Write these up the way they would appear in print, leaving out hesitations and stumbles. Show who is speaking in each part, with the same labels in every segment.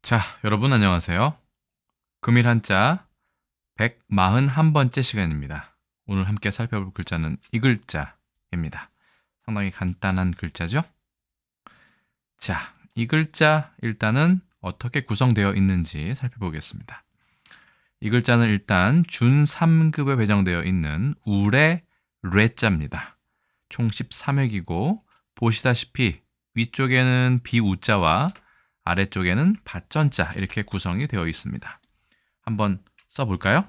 Speaker 1: 자, 여러분 안녕하세요. 금일 한자 141번째 시간입니다. 오늘 함께 살펴볼 글자는 이 글자입니다. 상당히 간단한 글자죠? 자, 이 글자 일단은 어떻게 구성되어 있는지 살펴보겠습니다. 이 글자는 일단 준 3급에 배정되어 있는 우레 뢰자입니다. 총 13획이고 보시다시피 위쪽에는 비우자와 아래쪽에는 밭전자 이렇게 구성이 되어 있습니다. 한번 써볼까요?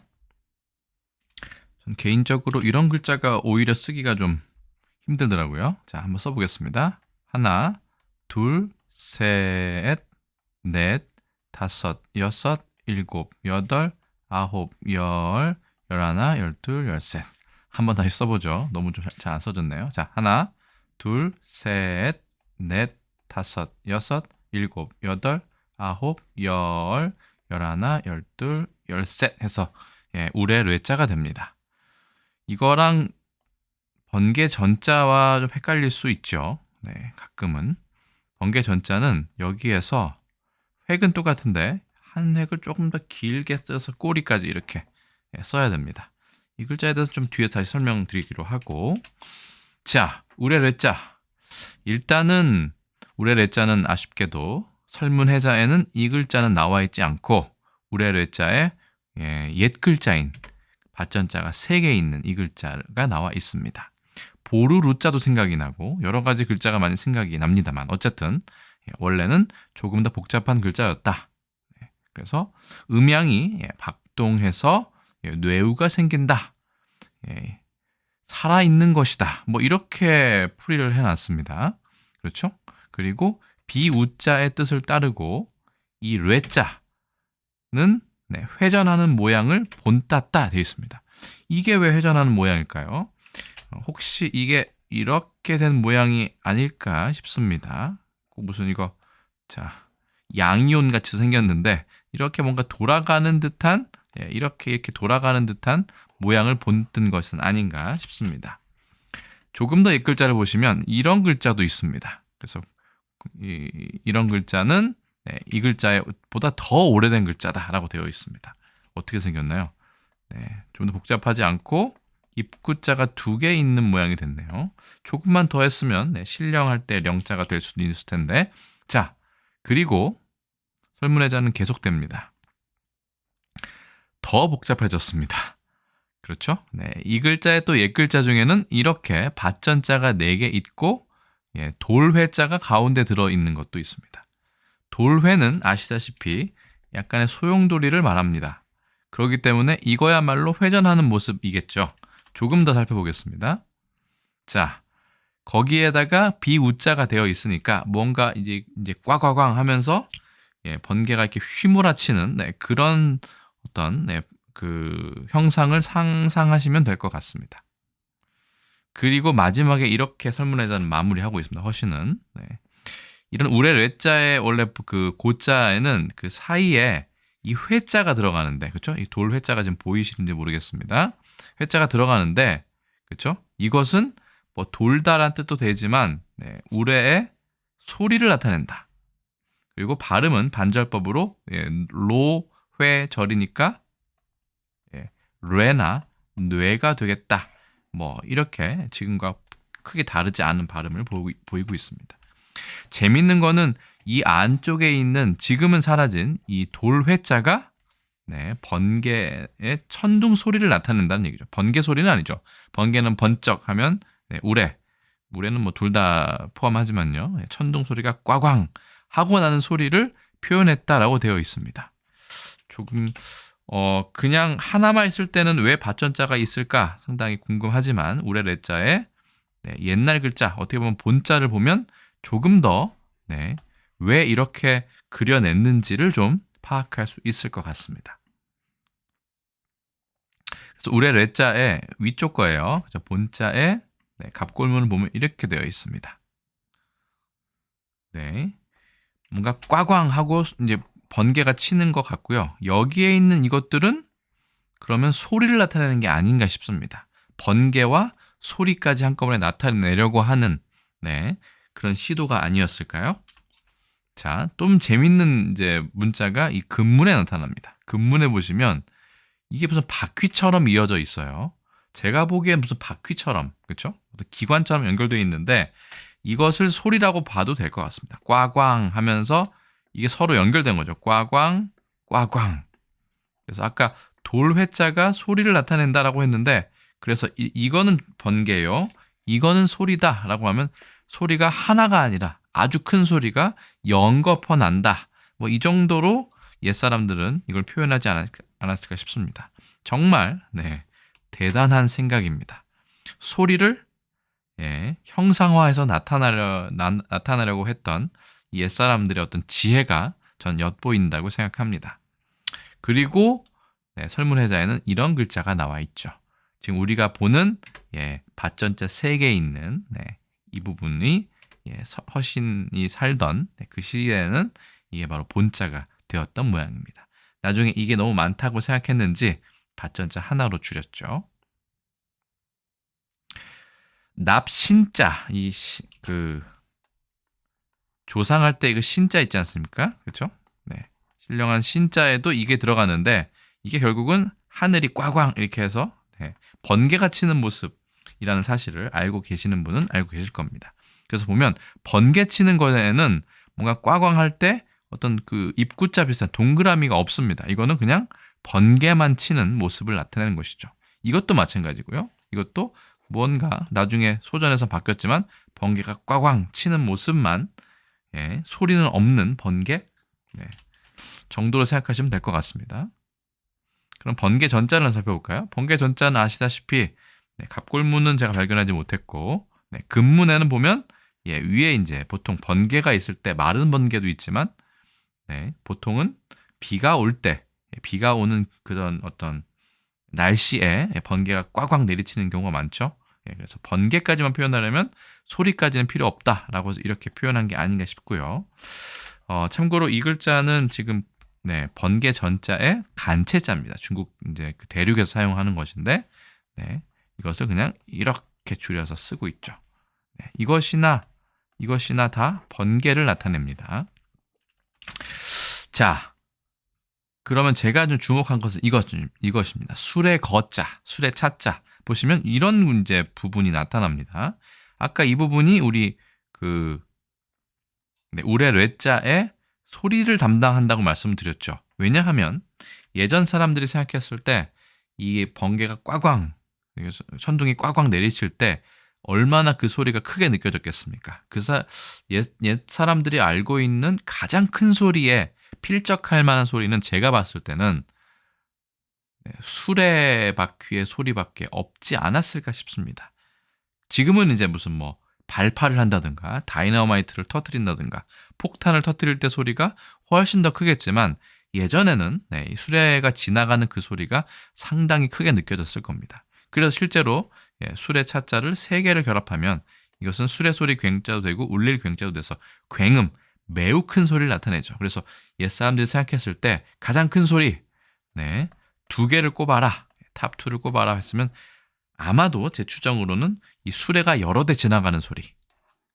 Speaker 1: 전 개인적으로 이런 글자가 오히려 쓰기가 좀 힘들더라고요. 자, 한번 써보겠습니다. 하나, 둘, 셋, 넷, 다섯, 여섯, 일곱, 여덟, 아홉, 열, 열하나, 열둘, 열셋. 한번 다시 써보죠. 너무 좀 잘 안 써졌네요. 자, 하나, 둘, 셋, 넷, 다섯, 여섯, 일곱, 여덟, 아홉, 열, 열하나, 열둘, 열셋 해서 우레 뢰자가 됩니다. 이거랑 번개 전자와 좀 헷갈릴 수 있죠. 네, 가끔은. 번개 전자는 여기에서 획은 똑같은데 한 획을 조금 더 길게 써서 꼬리까지 이렇게 써야 됩니다. 이 글자에 대해서 좀 뒤에 다시 설명드리기로 하고, 자, 우레 뢰자. 일단은 우레 뢰자는 아쉽게도 설문해자에는 이 글자는 나와 있지 않고 우레 뢰자에 옛 글자인 밭전자가 3개 있는 이 글자가 나와 있습니다. 보르루자도 생각이 나고 여러 가지 글자가 많이 생각이 납니다만 어쨌든 원래는 조금 더 복잡한 글자였다. 그래서 음양이 박동해서 뇌우가 생긴다. 살아있는 것이다. 뭐 이렇게 풀이를 해놨습니다. 그렇죠? 그리고 비우자의 뜻을 따르고 이 뢰자는 회전하는 모양을 본따따 되어 있습니다. 이게 왜 회전하는 모양일까요? 혹시 이게 이렇게 된 모양이 아닐까 싶습니다. 무슨 이거 자 양이온 같이 생겼는데 이렇게 뭔가 돌아가는 듯한 이렇게 돌아가는 듯한 모양을 본뜬 것은 아닌가 싶습니다. 조금 더 옛 글자를 보시면 이런 글자도 있습니다. 그래서 이런 글자는 이 글자보다 더 오래된 글자다라고 되어 있습니다. 어떻게 생겼나요? 좀 더 복잡하지 않고 입구자가 2개 있는 모양이 됐네요. 조금만 더 했으면 신령할 때 령자가 될 수도 있을 텐데. 자, 그리고 설문해자는 계속됩니다. 더 복잡해졌습니다. 그렇죠? 이 글자의 또 옛 글자 중에는 이렇게 밭전자가 4개 있고 돌회자가 가운데 들어있는 것도 있습니다. 돌회는 아시다시피 약간의 소용돌이를 말합니다. 그렇기 때문에 이거야말로 회전하는 모습이겠죠. 조금 더 살펴보겠습니다. 자, 거기에다가 비우자가 되어 있으니까 뭔가 이제 꽝꽝꽝 하면서 번개가 이렇게 휘몰아치는 그런 어떤 그 형상을 상상하시면 될 것 같습니다. 그리고 마지막에 이렇게 설문해자는 마무리하고 있습니다. 허시는 이런 우레 뢰자의 원래 그 고자에는 그 사이에 이 회자가 들어가는데 그렇죠? 이 돌 회자가 지금 보이시는지 모르겠습니다. 회자가 들어가는데 그렇죠? 이것은 뭐 돌다란 뜻도 되지만 우레의 소리를 나타낸다. 그리고 발음은 반절법으로 로회절이니까 뇌나 뇌가 되겠다. 뭐 이렇게 지금과 크게 다르지 않은 발음을 보이고 있습니다. 재밌는 거는 이 안쪽에 있는 지금은 사라진 이 돌회자가 번개의 천둥 소리를 나타낸다는 얘기죠. 번개 소리는 아니죠. 번개는 번쩍하면 우레는 뭐 둘 다 포함하지만요. 천둥 소리가 꽝꽝 하고 나는 소리를 표현했다라고 되어 있습니다. 조금 그냥 하나만 있을 때는 왜 밭전자가 있을까 상당히 궁금하지만 우레 뢰자의 옛날 글자 어떻게 보면 본자를 보면 조금 더 왜 이렇게 그려냈는지를 좀 파악할 수 있을 것 같습니다. 그래서 우레 뢰자의 위쪽 거예요. 본자의 갑골문을 보면 이렇게 되어 있습니다. 뭔가 꽝꽝하고 이제 번개가 치는 것 같고요. 여기에 있는 이것들은 그러면 소리를 나타내는 게 아닌가 싶습니다. 번개와 소리까지 한꺼번에 나타내려고 하는 그런 시도가 아니었을까요? 자, 좀 재밌는 이제 문자가 이 근문에 나타납니다. 근문에 보시면 이게 무슨 바퀴처럼 이어져 있어요. 제가 보기엔 무슨 바퀴처럼, 그렇죠? 기관처럼 연결되어 있는데 이것을 소리라고 봐도 될 것 같습니다. 꽈광 하면서 이게 서로 연결된 거죠. 꽈광, 꽈광. 그래서 아까 돌회자가 소리를 나타낸다라고 했는데 그래서 이거는 번개요. 이거는 소리다라고 하면 소리가 하나가 아니라 아주 큰 소리가 연거퍼 난다. 뭐 이 정도로 옛사람들은 이걸 표현하지 않았을까 싶습니다. 정말 대단한 생각입니다. 소리를 형상화해서 나타나려고 했던 옛사람들의 어떤 지혜가 전 엿보인다고 생각합니다. 그리고 설문회자에는 이런 글자가 나와 있죠. 지금 우리가 보는 밭전자 3개 있는 이 부분이 허신이 살던 그 시대에는 이게 바로 본자가 되었던 모양입니다. 나중에 이게 너무 많다고 생각했는지 밭전자 하나로 줄였죠. 납신자, 조상할 때 이거 신자 있지 않습니까? 그렇죠? 신령한 신자에도 이게 들어가는데 이게 결국은 하늘이 꽈광 이렇게 해서 번개가 치는 모습이라는 사실을 알고 계시는 분은 알고 계실 겁니다. 그래서 보면 번개 치는 거에는 뭔가 꽈광할 때 어떤 그 입구자 비슷한 동그라미가 없습니다. 이거는 그냥 번개만 치는 모습을 나타내는 것이죠. 이것도 마찬가지고요. 이것도 무언가 나중에 소전에서 바뀌었지만 번개가 꽈광 치는 모습만 소리는 없는 번개 정도로 생각하시면 될 것 같습니다. 그럼 번개 전자를 살펴볼까요? 번개 전자는 아시다시피 갑골문은 제가 발견하지 못했고 근문에는 보면 위에 이제 보통 번개가 있을 때 마른 번개도 있지만 보통은 비가 올 때 비가 오는 그런 어떤 날씨에 번개가 꽉꽉 내리치는 경우가 많죠. 그래서 번개까지만 표현하려면 소리까지는 필요 없다라고 이렇게 표현한 게 아닌가 싶고요. 참고로 이 글자는 지금 번개 전자의 간체자입니다. 중국 이제 그 대륙에서 사용하는 것인데 이것을 그냥 이렇게 줄여서 쓰고 있죠. 이것이나 다 번개를 나타냅니다. 자, 그러면 제가 좀 주목한 것은 이것입니다. 술의 거자, 술의 차자 보시면 이런 이제 부분이 나타납니다. 아까 이 부분이 우리 우레 뢰자의 소리를 담당한다고 말씀드렸죠. 왜냐하면 예전 사람들이 생각했을 때 이 번개가 꽈광, 천둥이 꽈광 내리칠 때 얼마나 그 소리가 크게 느껴졌겠습니까? 옛 사람들이 알고 있는 가장 큰 소리에 필적할 만한 소리는 제가 봤을 때는 수레바퀴의 소리밖에 없지 않았을까 싶습니다. 지금은 이제 무슨 뭐 발파를 한다든가 다이너마이트를 터뜨린다든가 폭탄을 터뜨릴 때 소리가 훨씬 더 크겠지만 예전에는 이 수레가 지나가는 그 소리가 상당히 크게 느껴졌을 겁니다. 그래서 실제로 수레 차자를 3개를 결합하면 이것은 수레 소리 굉자도 되고 울릴 굉자도 돼서 굉음, 매우 큰 소리를 나타내죠. 그래서 옛사람들이 생각했을 때 가장 큰 소리 2개를 꼽아라, 탑2를 꼽아라 했으면 아마도 제 추정으로는 이 수레가 여러 대 지나가는 소리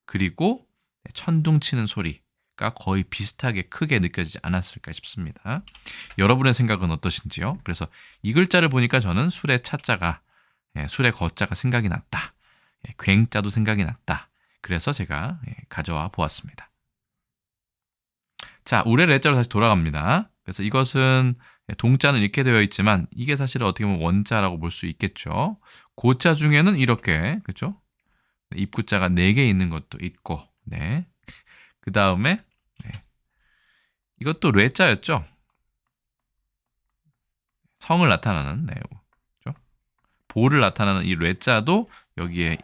Speaker 1: 그리고 천둥 치는 소리가 거의 비슷하게 크게 느껴지지 않았을까 싶습니다. 여러분의 생각은 어떠신지요? 그래서 이 글자를 보니까 저는 수레 차자가 수레 거자가 생각이 났다. 굉자도 생각이 났다. 그래서 제가 가져와 보았습니다. 자, 우레 레자로 다시 돌아갑니다. 그래서 이것은 동자는 이렇게 되어 있지만 이게 사실 어떻게 보면 원자라고 볼 수 있겠죠. 고자 중에는 이렇게 그렇죠? 입구자가 4개 있는 것도 있고 그 다음에 이것도 레자였죠. 성을 나타나는 그렇죠? 보를 나타나는 이 레자도 여기에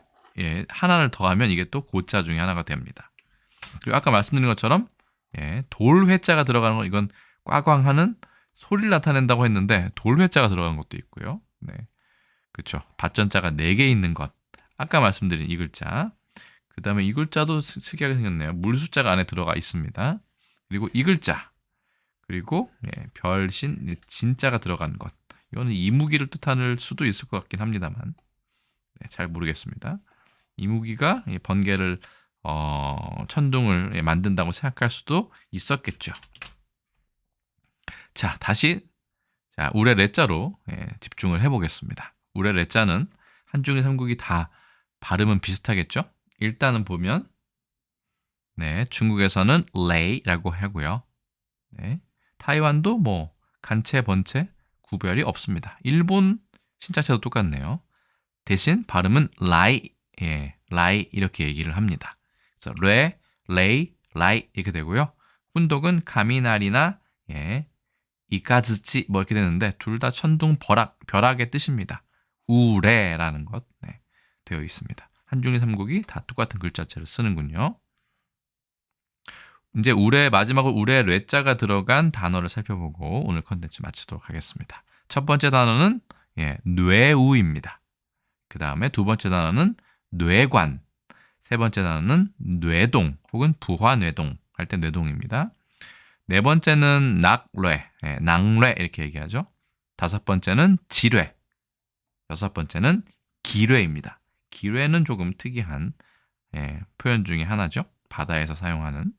Speaker 1: 하나를 더하면 이게 또 고자 중에 하나가 됩니다. 그리고 아까 말씀드린 것처럼 돌회자가 들어가는 건 이건 꽈광하는 소리를 나타낸다고 했는데 돌회자가 들어가는 것도 있고요. 그렇죠. 밭전자가 4개 있는 것. 아까 말씀드린 이 글자. 그 다음에 이 글자도 특이하게 생겼네요. 물숫자가 안에 들어가 있습니다. 그리고 이 글자. 그리고 별신, 진자가 들어간 것. 이거는 이무기를 뜻할 수도 있을 것 같긴 합니다만 잘 모르겠습니다. 이무기가 번개를 천둥을 만든다고 생각할 수도 있었겠죠. 자, 다시 우레 레자로 집중을 해보겠습니다. 우레 레자는 한중일 삼국이 다 발음은 비슷하겠죠? 일단은 보면 중국에서는 레이라고 하고요. 타이완도 뭐 간체, 번체 구별이 없습니다. 일본 신자체도 똑같네요. 대신 발음은 라이, 라이 이렇게 얘기를 합니다. 그래서 레, 레이, 라이 이렇게 되고요. 훈독은 가미나리나 이까즈치 뭐 이렇게 되는데 둘 다 천둥 벼락의 뜻입니다. 우레라는 것 되어 있습니다. 한중일 삼국이 다 똑같은 글자체를 쓰는군요. 이제 마지막으로 우레 뇌자가 들어간 단어를 살펴보고 오늘 컨텐츠 마치도록 하겠습니다. 첫 번째 단어는 뇌우입니다. 그 다음에 두 번째 단어는 뇌관, 세 번째 단어는 뇌동 혹은 부화뇌동 할 때 뇌동입니다. 네 번째는 낙뢰, 낭뢰 이렇게 얘기하죠. 다섯 번째는 지뢰, 여섯 번째는 기뢰입니다. 기뢰는 조금 특이한 표현 중에 하나죠. 바다에서 사용하는.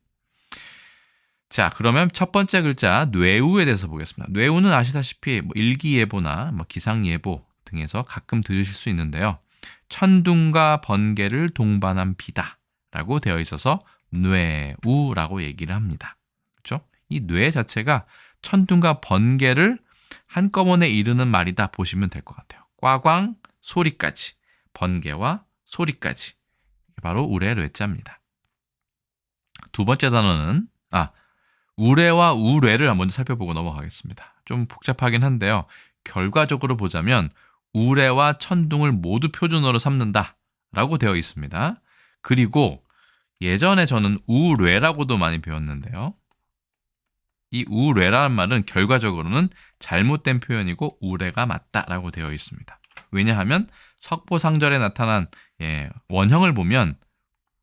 Speaker 1: 자, 그러면 첫 번째 글자 뇌우에 대해서 보겠습니다. 뇌우는 아시다시피 일기예보나 기상예보 등에서 가끔 들으실 수 있는데요. 천둥과 번개를 동반한 비다라고 되어 있어서 뇌우라고 얘기를 합니다. 그렇죠? 이 뇌 자체가 천둥과 번개를 한꺼번에 이르는 말이다 보시면 될 것 같아요. 꽈광 소리까지, 번개와 소리까지. 바로 우레 뇌자입니다. 두 번째 단어는 우레와 우뢰를 먼저 살펴보고 넘어가겠습니다. 좀 복잡하긴 한데요. 결과적으로 보자면 우레와 천둥을 모두 표준어로 삼는다라고 되어 있습니다. 그리고 예전에 저는 우뢰라고도 많이 배웠는데요. 이 우뢰라는 말은 결과적으로는 잘못된 표현이고 우레가 맞다라고 되어 있습니다. 왜냐하면 석보상절에 나타난 원형을 보면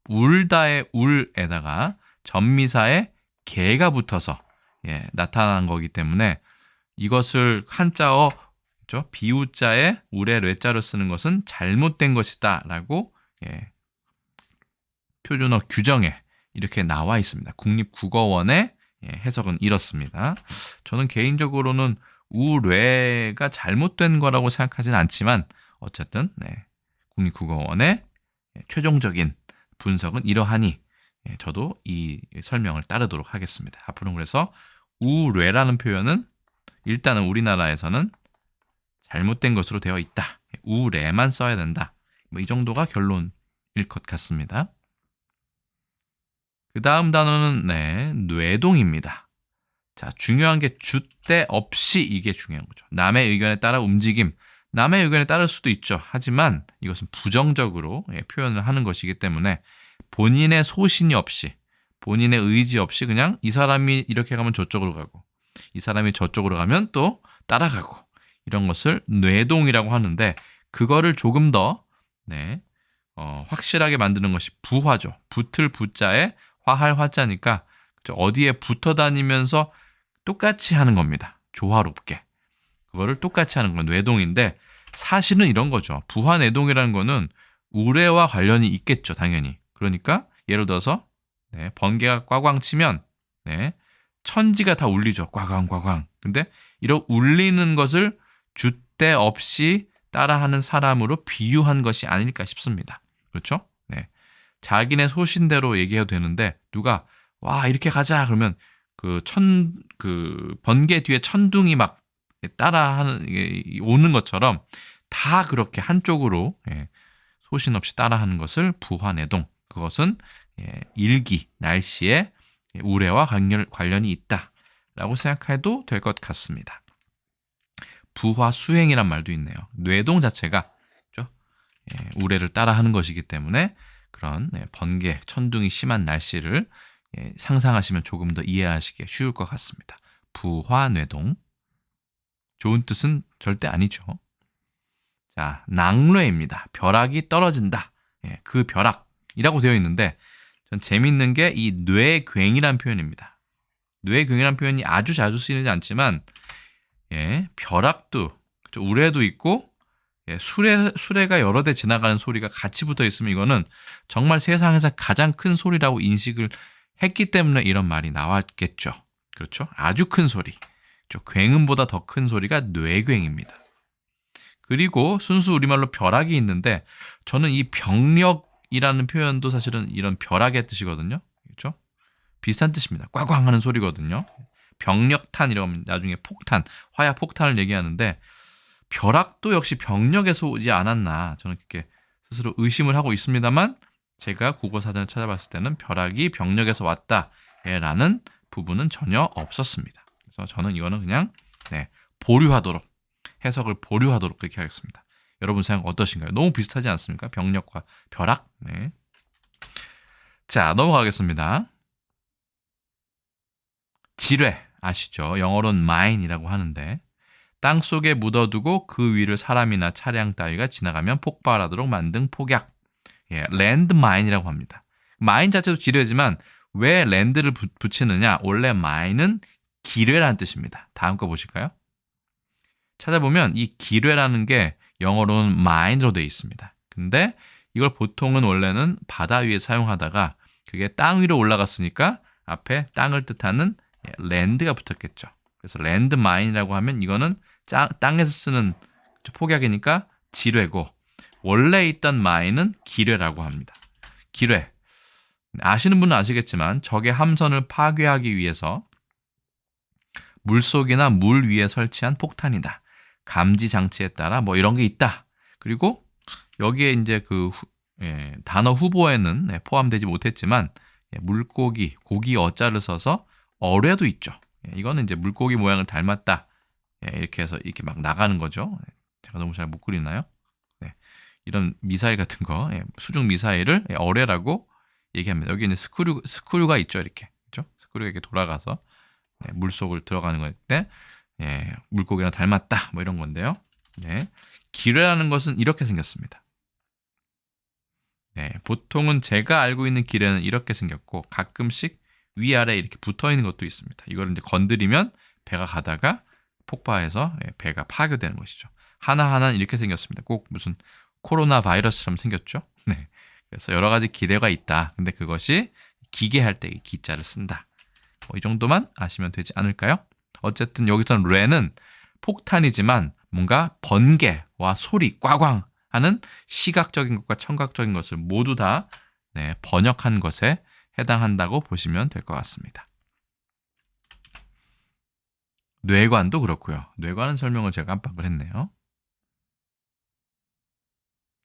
Speaker 1: 울다의 울에다가 전미사의 개가 붙어서 나타난 거기 때문에 이것을 한자어 비우자에 우레 뇌자로 쓰는 것은 잘못된 것이다라고 표준어 규정에 이렇게 나와 있습니다. 국립국어원의 해석은 이렇습니다. 저는 개인적으로는 우뢰가 잘못된 거라고 생각하지는 않지만 어쨌든 국립국어원의 최종적인 분석은 이러하니 저도 이 설명을 따르도록 하겠습니다. 앞으로는 그래서 우뢰라는 표현은 일단은 우리나라에서는 잘못된 것으로 되어 있다. 우뢰만 써야 된다. 이 정도가 결론일 것 같습니다. 그 다음 단어는 뇌동입니다. 자, 중요한 게 주대 없이 이게 중요한 거죠. 남의 의견에 따라 움직임. 남의 의견에 따를 수도 있죠. 하지만 이것은 부정적으로 표현을 하는 것이기 때문에 본인의 소신이 없이, 본인의 의지 없이 그냥 이 사람이 이렇게 가면 저쪽으로 가고 이 사람이 저쪽으로 가면 또 따라가고 이런 것을 뇌동이라고 하는데 그거를 조금 더 확실하게 만드는 것이 부화죠. 붙을 부자에 화할 화자니까 어디에 붙어 다니면서 똑같이 하는 겁니다. 조화롭게. 그거를 똑같이 하는 건 뇌동인데 사실은 이런 거죠. 부화뇌동이라는 거는 우레와 관련이 있겠죠. 당연히. 그러니까 예를 들어서 번개가 꽈광 치면 천지가 다 울리죠. 꽈광 꽈광. 근데 이런 울리는 것을 줏대 없이 따라하는 사람으로 비유한 것이 아닐까 싶습니다. 그렇죠? 자기네 소신대로 얘기해도 되는데 누가 와 이렇게 가자 그러면 그 번개 뒤에 천둥이 막 따라하는 오는 것처럼 다 그렇게 한쪽으로 소신 없이 따라하는 것을 부화뇌동. 그것은 일기, 날씨에 우레와 관련이 있다라고 생각해도 될 것 같습니다. 부화수행이란 말도 있네요. 뇌동 자체가 우레를 따라하는 것이기 때문에 그런 번개, 천둥이 심한 날씨를 상상하시면 조금 더 이해하시기 쉬울 것 같습니다. 부화뇌동. 좋은 뜻은 절대 아니죠. 자, 낭뢰입니다. 벼락이 떨어진다. 그 벼락이라고 되어 있는데 전 재밌는 게 이 뇌괭이란 표현입니다. 뇌괭이란 표현이 아주 자주 쓰이지 않지만 벼락도 우레도 있고 예, 수레가 여러 대 지나가는 소리가 같이 붙어 있으면 이거는 정말 세상에서 가장 큰 소리라고 인식을 했기 때문에 이런 말이 나왔겠죠. 그렇죠? 아주 큰 소리. 굉음보다 더 큰 소리가 뇌괭입니다. 그리고 순수 우리말로 벼락이 있는데 저는 이 병력이라는 표현도 사실은 이런 벼락의 뜻이거든요. 그렇죠? 비슷한 뜻입니다. 꽝꽝 하는 소리거든요. 병력탄 이러면 나중에 폭탄, 화약 폭탄을 얘기하는데 벼락도 역시 병력에서 오지 않았나 저는 그렇게 스스로 의심을 하고 있습니다만 제가 국어사전을 찾아봤을 때는 벼락이 병력에서 왔다라는 부분은 전혀 없었습니다. 그래서 저는 이거는 그냥 보류하도록 해석을 보류하도록 그렇게 하겠습니다. 여러분 생각 어떠신가요? 너무 비슷하지 않습니까? 병력과 벼락. 네. 자, 넘어가겠습니다. 지뢰 아시죠? 영어로는 mine이라고 하는데 땅 속에 묻어두고 그 위를 사람이나 차량 따위가 지나가면 폭발하도록 만든 폭약. 예, 랜드마인이라고 합니다. 마인 자체도 지뢰지만 왜 랜드를 붙이느냐? 원래 마인은 기뢰라는 뜻입니다. 다음 거 보실까요? 찾아보면 이 기뢰라는 게 영어로는 mine으로 되어 있습니다. 근데 이걸 보통은 원래는 바다 위에 사용하다가 그게 땅 위로 올라갔으니까 앞에 땅을 뜻하는 랜드가 붙었겠죠. 그래서 랜드마인이라고 하면 이거는 땅에서 쓰는 폭약이니까 지뢰고 원래 있던 마인은 기뢰라고 합니다. 기뢰. 아시는 분은 아시겠지만 적의 함선을 파괴하기 위해서 물속이나 물 위에 설치한 폭탄이다. 감지 장치에 따라 뭐 이런 게 있다. 그리고 여기에 이제 그 단어 후보에는 포함되지 못했지만 물고기, 고기 어자를 써서 어뢰도 있죠. 이거는 이제 물고기 모양을 닮았다. 이렇게 해서 이렇게 막 나가는 거죠. 제가 너무 잘 못 그리나요? 이런 미사일 같은 거, 수중 미사일을 어뢰라고 얘기합니다. 여기 이제 스크류가 있죠, 이렇게. 그렇죠? 스크류가 이렇게 돌아가서 물속을 들어가는 건데, 물고기랑 닮았다, 뭐 이런 건데요. 기뢰라는 것은 이렇게 생겼습니다. 보통은 제가 알고 있는 기뢰는 이렇게 생겼고, 가끔씩 위아래 이렇게 붙어 있는 것도 있습니다. 이걸 이제 건드리면 배가 가다가 폭파해서 배가 파괴되는 것이죠. 하나하나는 이렇게 생겼습니다. 꼭 무슨 코로나 바이러스처럼 생겼죠. 그래서 여러 가지 기뢰가 있다. 근데 그것이 기계할 때 기자를 쓴다. 이 정도만 아시면 되지 않을까요? 어쨌든 여기서는 레는 폭탄이지만 뭔가 번개와 소리, 꽝꽝 하는 시각적인 것과 청각적인 것을 모두 다 번역한 것에 해당한다고 보시면 될 것 같습니다. 뇌관도 그렇고요. 뇌관은 설명을 제가 깜빡을 했네요.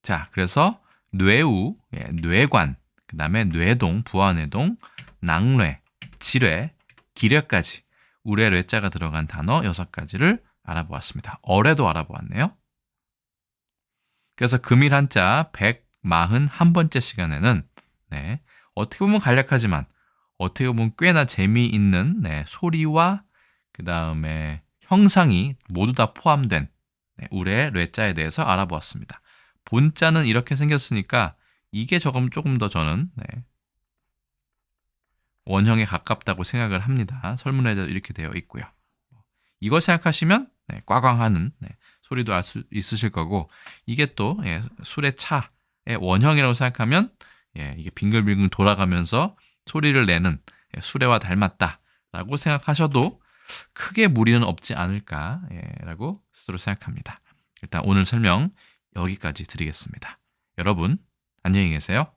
Speaker 1: 자, 그래서 뇌우, 뇌관, 그 다음에 뇌동, 부하뇌동, 낙뢰, 지뢰, 기뢰까지 우레 뇌자가 들어간 단어 6가지를 알아보았습니다. 어뢰도 알아보았네요. 그래서 금일 한자 141번째 시간에는 어떻게 보면 간략하지만 어떻게 보면 꽤나 재미있는 소리와 그 다음에 형상이 모두 다 포함된 우레 뇌자에 대해서 알아보았습니다. 본자는 이렇게 생겼으니까 이게 조금 더 저는 원형에 가깝다고 생각을 합니다. 설문에도 이렇게 되어 있고요. 이걸 생각하시면 꽝꽝하는 소리도 알 수 있으실 거고 이게 또 술의 차의 원형이라고 생각하면 이게 빙글빙글 돌아가면서 소리를 내는 수레와 닮았다라고 생각하셔도 크게 무리는 없지 않을까라고 스스로 생각합니다. 일단 오늘 설명 여기까지 드리겠습니다. 여러분 안녕히 계세요.